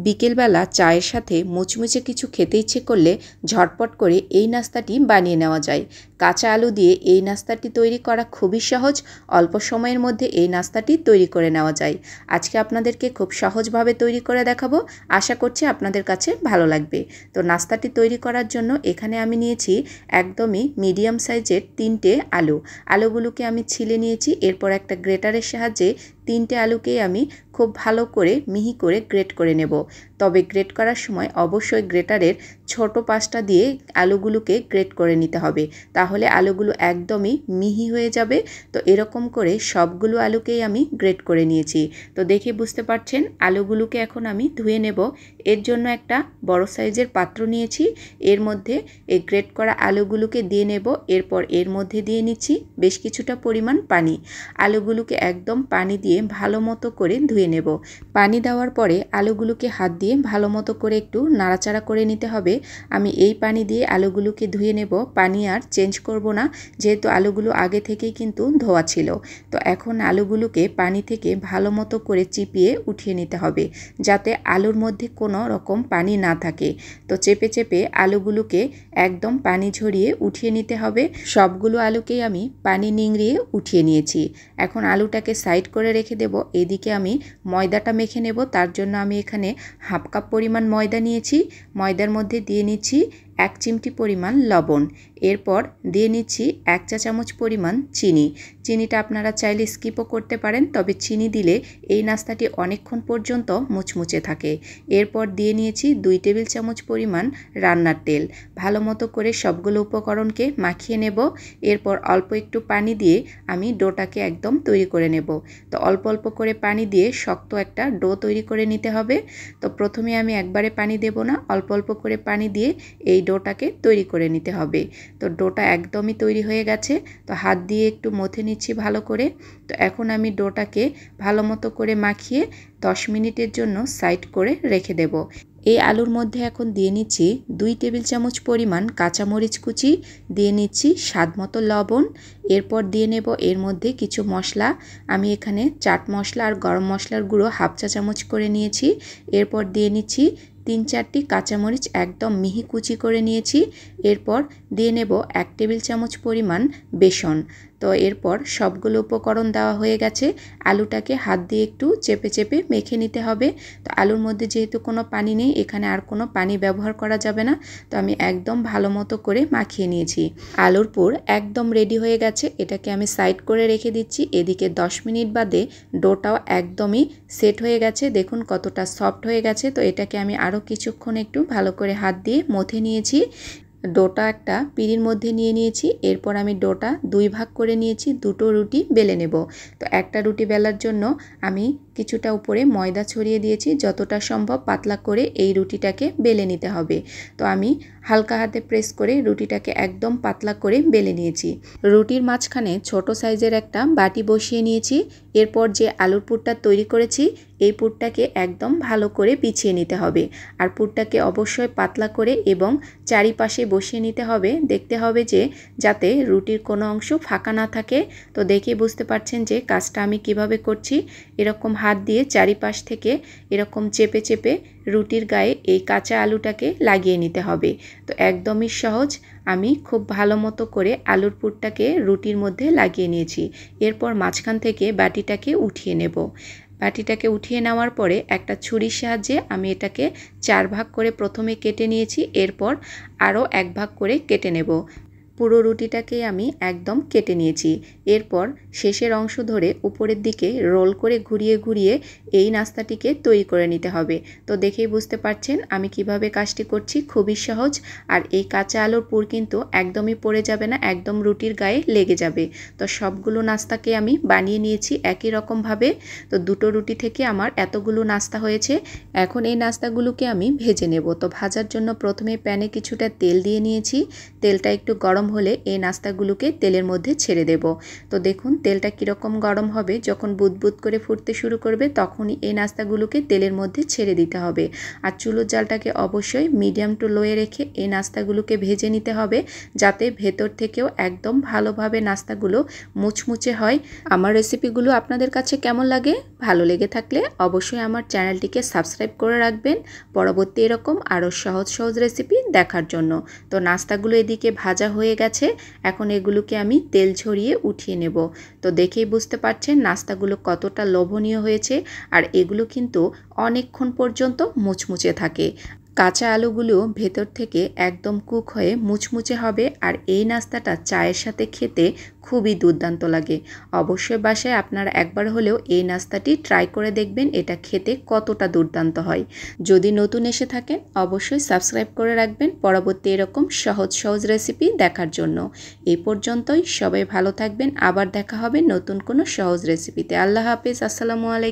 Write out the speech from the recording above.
বিকেলবেলা চায়ের সাথে মুচমুচে কিছু খেতে ইচ্ছে করলে ঝটপট করে এই নাস্তাটি বানিয়ে নেওয়া যায়। কাঁচা আলু দিয়ে এই নাস্তাটি তৈরি করা খুবই সহজ। অল্প সময়ের মধ্যে এই নাস্তাটি তৈরি করে নেওয়া যায়। আজকে আপনাদেরকে খুব সহজভাবে তৈরি করে দেখাবো। আশা করছি আপনাদের কাছে ভালো লাগবে। তো নাস্তাটি তৈরি করার জন্য এখানে আমি নিয়েছি একদমই মিডিয়াম সাইজের 3টে আলু। আলুগুলোকে আমি ছিলে নিয়েছি। এরপর একটা গ্রেটারের সাহায্যে 3টে আলুকেই আমি খুব ভালো করে মিহি করে গ্রেট করে নেব। তবে গ্রেট করার সময় অবশ্যই গ্রেটারের ছোট পাশটা দিয়ে আলুগুলোকে গ্রেট করে নিতে হবে, তাহলে আলুগুলো একদমই মিহি হয়ে যাবে। তো এরকম করে সবগুলো আলুকেই আমি গ্রেট করে নিয়েছি। তো দেখে বুঝতে পারছেন আলুগুলোকে এখন আমি ধুয়ে নেব। এর জন্য একটা বড় সাইজের পাত্র নিয়েছি। এর মধ্যে এই গ্রেট করা আলুগুলোকে দিয়ে নেব। এরপর এর মধ্যে দিয়ে নিচ্ছি বেশ কিছুটা পরিমাণ পানি। আলুগুলোকে একদম পানি দিয়ে ভালো মতো করে ধুয়ে নেব। পানি দেওয়ার পরে আলুগুলোকে হাত দিয়ে ভালো মতো করে একটু নাড়াচাড়া করে নিতে হবে। আমি এই পানি দিয়ে আলুগুলোকে ধুয়ে নেব, পানি আর চেঞ্জ করব না, যেহেতু আলুগুলো আগে থেকেই কিন্তু ধোয়া ছিল। তো এখন আলুগুলোকে পানি থেকে ভালো মতো করে চিপিয়ে উঠিয়ে নিতে হবে, যাতে আলুর মধ্যে কোনো রকম পানি না থাকে। তো চেপে চেপে আলুগুলোকে একদম পানি ঝরিয়ে উঠিয়ে নিতে হবে। সবগুলো আলুকেই আমি পানি নিংড়িয়ে উঠিয়ে নিয়েছি। এখন আলুটাকে সাইড করে রেখে দেব। এদিকে আমি ময়দাটা মেখে নেব। তার জন্য আমি এখানে হাফ কাপ পরিমাণ ময়দা নিয়েছি। ময়দার মধ্যে দিয়ে নিচ্ছি 1 চিমটি পরিমাণ লবণ। এরপর দিয়ে নিচ্ছি 1 চা চামচ পরিমাণ চিনি। চিনিটা আপনারা চাইলে স্কিপও করতে পারেন, তবে চিনি দিলে এই নাস্তাটি অনেকক্ষণ পর্যন্ত মুচমুচে থাকে। এরপর দিয়ে নিয়েছি 2 টেবিল চামচ পরিমাণ রান্নার তেল। ভালো মতো করে সবগুলো উপকরণকে মাখিয়ে নেব। এরপর অল্প একটু পানি দিয়ে আমি ডোটাকে একদম তৈরি করে নেব। তো অল্প অল্প করে পানি দিয়ে শক্ত একটা ডো তৈরি করে নিতে হবে। তো প্রথমে আমি একবারে পানি দেব না, অল্প অল্প করে পানি দিয়ে এই ডোটাকে তৈরি করে নিতে হবে। তো ডোটা একদমই তৈরি হয়ে গেছে। তো হাত দিয়ে একটু মথে নিচ্ছি ভালো করে। তো এখন আমি ডোটাকে ভালো মতো করে মাখিয়ে 10 মিনিটের জন্য সাইড করে রেখে দেব। এই আলুর মধ্যে এখন দিয়ে নিচ্ছি 2 টেবিল চামচ পরিমাণ কাঁচামরিচ কুচি, দিয়ে নিচ্ছি স্বাদ মতো লবণ। এরপর দিয়ে নেব এর মধ্যে কিছু মশলা। আমি এখানে চাট মশলা আর গরম মশলার গুঁড়ো হাফ চা চামচ করে নিয়েছি। এরপর দিয়ে নিচ্ছি 3-4টি কাঁচামরিচ একদম মিহি কুচি করে নিয়েছি। এরপর দিয়ে নেব 1 টেবিল চামচ পরিমাণ বেসন। তো এরপর সবগুলো উপকরণ দেওয়া হয়ে গেছে। আলুটাকে হাত দিয়ে একটু চেপে চেপে মেখে নিতে হবে। তো আলুর মধ্যে যেহেতু কোনো পানি নেই, এখানে আর কোনো পানি ব্যবহার করা যাবে না। তো আমি একদম ভালো মতো করে মাখিয়ে নিয়েছি। আলুর পুর একদম রেডি হয়ে গেছে। এটাকে আমি সাইড করে রেখে দিচ্ছি। এদিকে 10 মিনিট বাদে ডোটাও একদমই সেট হয়ে গেছে। দেখুন কতটা সফট হয়ে গেছে। তো এটাকে আমি আরও কিছুক্ষণ একটু ভালো করে হাত দিয়ে মথে নিয়েছি। ডোটা একটা পিঁড়ির মধ্যে নিয়ে নিয়েছি। এরপর আমি ডোটা 2 ভাগ করে নিয়েছি। 2টো রুটি বেলে নেব। তো একটা রুটি বেলার জন্য আমি কিছুটা উপরে ময়দা ছড়িয়ে দিয়েছি। যতটা সম্ভব পাতলা করে এই রুটিটাকে বেলে নিতে হবে। তো আমি হালকা হাতে প্রেস করে রুটিটাকে একদম পাতলা করে বেলে নিয়েছি। রুটির মাঝখানে ছোট সাইজের একটা বাটি বসিয়ে নিয়েছি। এরপর যে আলুর পুরটা তৈরি করেছি এই পুরটাকে একদম ভালো করে বিছিয়ে নিতে হবে। আর পুরটাকে অবশ্যই পাতলা করে এবং চারিপাশে বসিয়ে নিতে হবে। দেখতে হবে যে যাতে রুটির কোনো অংশ ফাঁকা না থাকে। তো দেখে বুঝতে পারছেন যে কাজটা আমি কিভাবে করছি। এরকম হাত দিয়ে চারিপাশ থেকে এরকম চেপে চেপে রুটির গায়ে এই কাঁচা আলুটাকে লাগিয়ে নিতে হবে। তো একদমই সহজ। আমি খুব ভালো মতো করে আলুর পুরটাকে রুটির মধ্যে লাগিয়ে নিয়েছি। এরপর মাঝখান থেকে বাটিটাকে উঠিয়ে নেব। বাটিটাকে উঠিয়ে নেওয়ার পরে একটা ছুরির সাহায্যে আমি এটাকে 4 ভাগ করে প্রথমে কেটে নিয়েছি। এরপর আরও 1 ভাগ করে কেটে নেব। পুরো রুটিটাকেই আমি একদম কেটে নিয়েছি। এরপর শেষের অংশ ধরে উপরের দিকে রোল করে ঘুরিয়ে ঘুরিয়ে এই নাস্তাটিকে তৈরি করে নিতে হবে। তো দেখেই বুঝতে পারছেন আমি কিভাবে কাজটি করছি। খুবই সহজ। আর এই কাঁচা আলুর পুর কিন্তু একদমই পড়ে যাবে না, একদম রুটির গায়ে লেগে যাবে। তো সবগুলো নাস্তাকে আমি বানিয়ে নিয়েছি একই রকমভাবে। তো 2টো রুটি থেকে আমার এতগুলো নাস্তা হয়েছে। এখন এই নাস্তাগুলোকে আমি ভেজে নেব। তো ভাজার জন্য প্রথমে প্যানে কিছুটা তেল দিয়ে নিয়েছি। তেলটা একটু গরম হলে এই নাস্তাগুলোকে তেলের মধ্যে ছেড়ে দেব। তো দেখুন তেলটা কীরকম গরম হবে, যখন বুদবুদ করে ফুটতে শুরু করবে তখনই এই নাস্তাগুলোকে তেলের মধ্যে ছেড়ে দিতে হবে। আর চুলোর জালটাকে অবশ্যই মিডিয়াম টু লোয়ে রেখে এই নাস্তাগুলোকে ভেজে নিতে হবে, যাতে ভেতর থেকেও একদম ভালোভাবে নাস্তাগুলো মুচমুচে হয়। আমার রেসিপিগুলো আপনাদের কাছে কেমন লাগে? ভালো লেগে থাকলে অবশ্যই আমার চ্যানেলটিকে সাবস্ক্রাইব করে রাখবেন পরবর্তী এরকম আরও সহজ সহজ রেসিপি দেখার জন্য। তো নাস্তাগুলো এদিকে ভাজা হয়ে গেছে, এখন এগুলোকে আমি তেল ঝরিয়ে উঠিয়ে নেব। তো দেখেই বুঝতে পারছেন নাস্তাগুলো কতটা লোভনীয় হয়েছে, আর এগুলো কিন্তু অনেকক্ষণ পর্যন্ত মুচমুচে থাকে। কাঁচা আলুগুলো ভেতর থেকে একদম কুক হয়ে মুচমুচে হবে, আর এই নাস্তাটা চায়ের সাথে খেতে খুবই দুর্দান্ত লাগে। অবশ্যই বাসায় আপনারা একবার হলেও এই নাস্তাটি ট্রাই করে দেখবেন, এটা খেতে কতটা দুর্দান্ত হয়। যদি নতুন এসে থাকেন অবশ্যই সাবস্ক্রাইব করে রাখবেন পরবর্তী এরকম সহজ সহজ রেসিপি দেখার জন্য। এই পর্যন্তই, সবাই ভালো থাকবেন, আবার দেখা হবে নতুন কোনো সহজ রেসিপিতে। আল্লাহ হাফেজ, আসসালামু আলাইকুম।